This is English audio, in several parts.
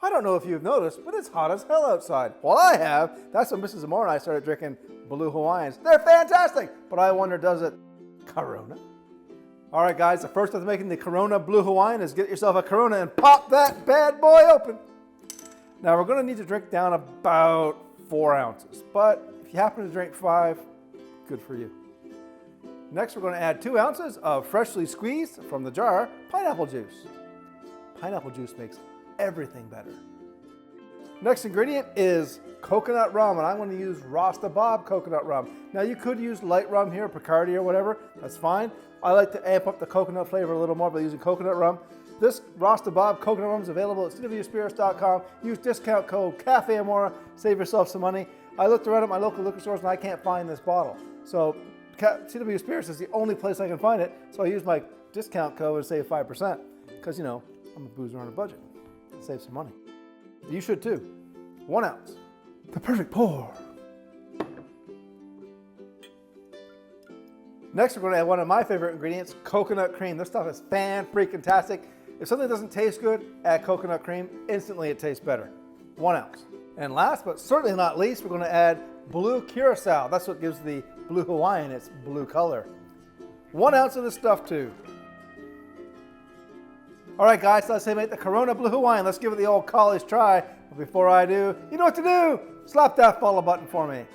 I don't know if you've noticed, but it's hot as hell outside. Well, I have. That's when Mrs. Amora and I started drinking Blue Hawaiians. They're fantastic, but I wonder, does it Corona? All right, guys, the first step to making the Corona Blue Hawaiian is get yourself a Corona and pop that bad boy open. Now, we're going to need to drink down about 4 ounces, but if you happen to drink 5, good for you. Next, we're going to add 2 ounces of freshly squeezed from the jar pineapple juice. Pineapple juice makes everything better. Next ingredient is coconut rum, and I'm going to use Rasta Bob Coconut rum. Now, you could use light rum here, Picardi or whatever, that's fine. I like to amp up the coconut flavor a little more by using coconut rum. This Rasta Bob Coconut rum is available at cwspirits.com. Use discount code Cafe Amora, save yourself some money. I looked around at my local liquor stores and I can't find this bottle. So CW Spirits is the only place I can find it, so I use my discount code and save 5%, because, you know, I'm a boozer on a budget. Save some money. You should too. 1 ounce. The perfect pour. Next, we're going to add one of my favorite ingredients, coconut cream. This stuff is fan-freaking-tastic. If something doesn't taste good, add coconut cream. Instantly, it tastes better. 1 ounce. And last, but certainly not least, we're going to add Blue Curacao. That's what gives the Blue Hawaiian its blue color. 1 ounce of this stuff too. All right, guys, so let's say make the Corona Blue Hawaiian. Let's give it the old college try. But before I do, you know what to do. Slap that follow button for me.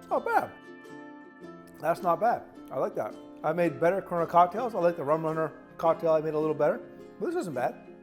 Not bad. That's not bad. I like that. I made better Corona cocktails. I like the Rum Runner cocktail I made a little better. But this isn't bad.